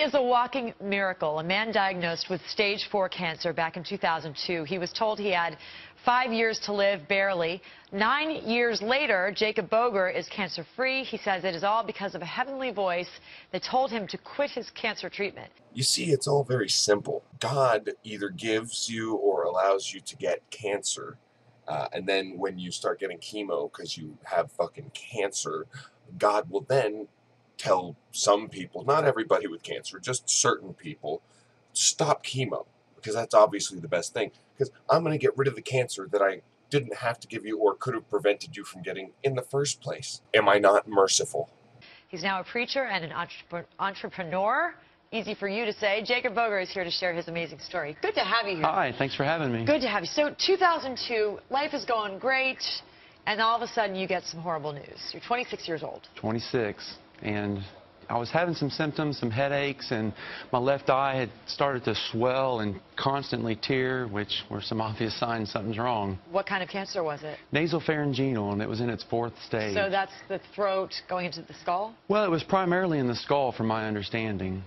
is a walking miracle. A man diagnosed with stage 4 cancer back in 2002. He was told he had 5 years to live, barely. 9 years later, Jacob Boger is cancer-free. He says it is all because of a heavenly voice that told him to quit his cancer treatment. You see, it's all very simple. God either gives you or allows you to get cancer. And then when you start getting chemo because you have fucking cancer, God will then tell some people, not everybody with cancer, just certain people, stop chemo, because that's obviously the best thing. Because I'm going to get rid of the cancer that I didn't have to give you or could have prevented you from getting in the first place. Am I not merciful? He's now a preacher and an entrepreneur. Easy for you to say. Jacob Boger is here to share his amazing story. Good to have you here. Hi, thanks for having me. Good to have you. So 2002, life is going great, and all of a sudden you get some horrible news. You're 26 years old. 26, and I was having some symptoms, some headaches, and my left eye had started to swell and constantly tear, which were some obvious signs something's wrong. What kind of cancer was it? Nasopharyngeal, and it was in its 4th stage. So that's the throat going into the skull? Well, it was primarily in the skull, from my understanding.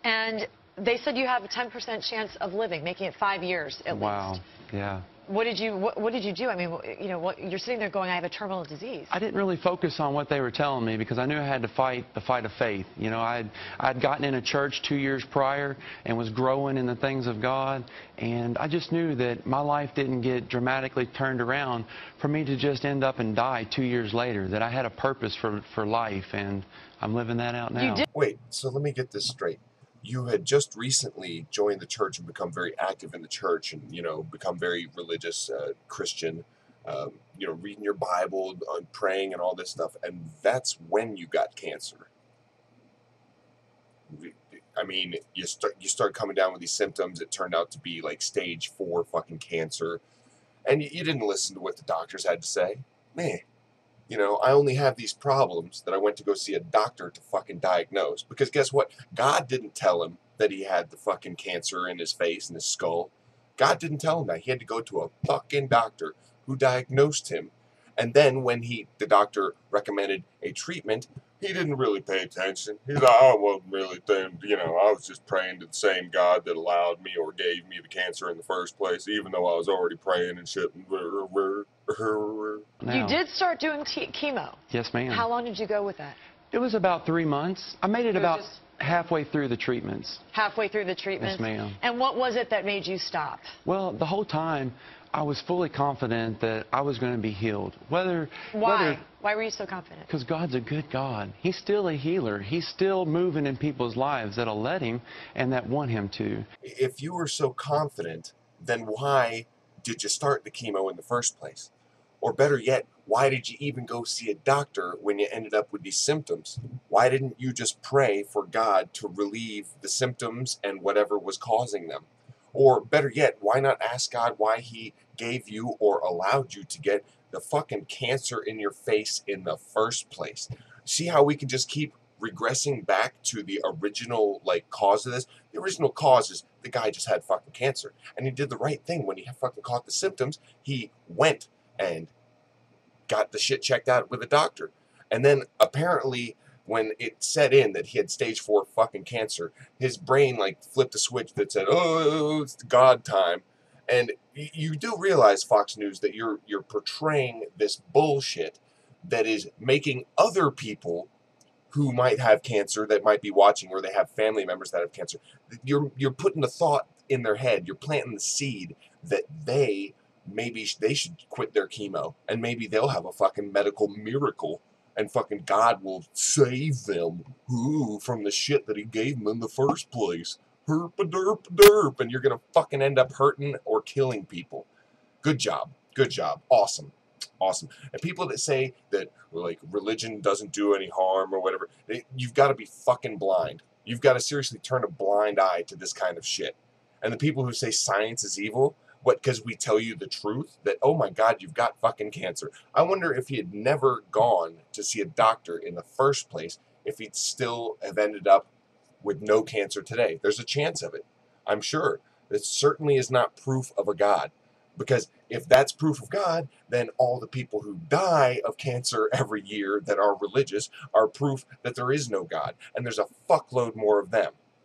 And they said you have a 10% chance of living, making it 5 years at least. Wow, yeah. What did you do? I mean, you know, you're sitting there going, I have a terminal disease. I didn't really focus on what they were telling me because I knew I had to fight the fight of faith. You know, I'd gotten in a church 2 years prior and was growing in the things of God, and I just knew that my life didn't get dramatically turned around for me to just end up and die 2 years later, that I had a purpose for life, and I'm living that out now. Wait, so let me get this straight. You had just recently joined the church and become very active in the church and, you know, become very religious Christian, you know, reading your Bible, praying and all this stuff. And that's when you got cancer. I mean, you start coming down with these symptoms. It turned out to be like stage 4 fucking cancer. And you didn't listen to what the doctors had to say. Man. You know, I only have these problems that I went to go see a doctor to fucking diagnose. Because guess what? God didn't tell him that he had the fucking cancer in his face and his skull. God didn't tell him that. He had to go to a fucking doctor who diagnosed him. And then when the doctor recommended a treatment, he didn't really pay attention. He's like, I wasn't really thinking, you know, I was just praying to the same God that allowed me or gave me the cancer in the first place, even though I was already praying and shit. You did start doing chemo. Yes, ma'am. How long did you go with that? It was about 3 months. I made it about halfway through the treatments. Halfway through the treatment? Yes, ma'am. And what was it that made you stop? Well, the whole time, I was fully confident that I was going to be healed. Why? Why were you so confident? Because God's a good God. He's still a healer. He's still moving in people's lives that'll let him and that want him to. If you were so confident, then why did you start the chemo in the first place? Or better yet, why did you even go see a doctor when you ended up with these symptoms? Why didn't you just pray for God to relieve the symptoms and whatever was causing them? Or better yet, why not ask God why he gave you or allowed you to get the fucking cancer in your face in the first place? See how we can just keep regressing back to the original, like, cause of this? The original cause is the guy just had fucking cancer. And he did the right thing. When he fucking caught the symptoms, he went and got the shit checked out with a doctor. And then apparently when it set in that he had stage 4 fucking cancer, his brain like flipped a switch that said, oh, it's God time. And you do realize, Fox News, that you're portraying this bullshit that is making other people who might have cancer, that might be watching, or they have family members that have cancer, you're putting the thought in their head, you're planting the seed that maybe they should quit their chemo, and maybe they'll have a fucking medical miracle, and fucking God will save them from the shit that he gave them in the first place. Herp-a-derp-a-derp, and you're gonna fucking end up hurting or killing people. Good job. Good job. Awesome. Awesome. And people that say that, like, religion doesn't do any harm or whatever, you've got to be fucking blind. You've got to seriously turn a blind eye to this kind of shit. And the people who say science is evil, what, because we tell you the truth? That, oh my God, you've got fucking cancer. I wonder if he had never gone to see a doctor in the first place, if he'd still have ended up with no cancer today. There's a chance of it, I'm sure. It certainly is not proof of a God. Because if that's proof of God, then all the people who die of cancer every year that are religious are proof that there is no God. And there's a fuckload more of them.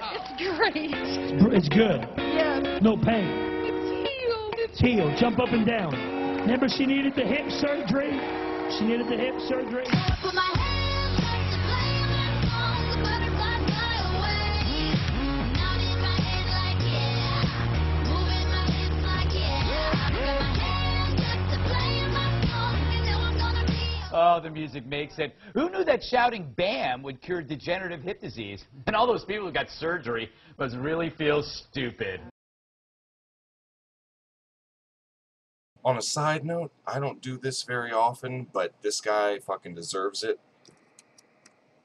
It's great. It's good. Yes. No pain. It's healed. It's healed. Jump up and down. Remember, she needed the hip surgery. She needed the hip surgery. Put my hands up to play my song, the butterflies fly away. Nodding my head like yeah, moving my hips like yeah. Put my hands up to play my song, you know I'm gonna be. Oh, the music makes it. Who knew that shouting BAM would cure degenerative hip disease? And all those people who got surgery must really feel stupid. On a side note, I don't do this very often, but this guy fucking deserves it.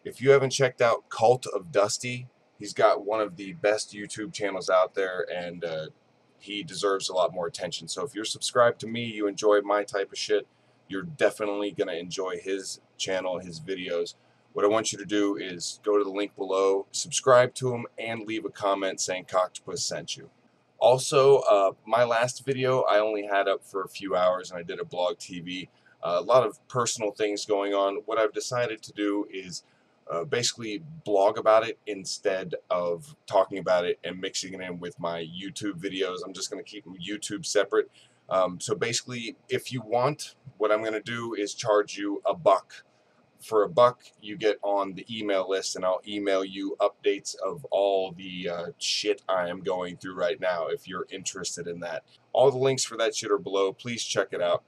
If you haven't checked out Cult of Dusty, he's got one of the best YouTube channels out there, and he deserves a lot more attention. So if you're subscribed to me, you enjoy my type of shit, you're definitely going to enjoy his channel, his videos. What I want you to do is go to the link below, subscribe to him, and leave a comment saying Cocktopus sent you. Also, my last video I only had up for a few hours, and I did a blog TV. A lot of personal things going on. What I've decided to do is basically blog about it instead of talking about it and mixing it in with my YouTube videos. I'm just going to keep YouTube separate. So basically, if you want, what I'm going to do is charge you $1. For $1, you get on the email list, and I'll email you updates of all the shit I am going through right now if you're interested in that. All the links for that shit are below. Please check it out.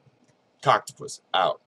Cocktopus out.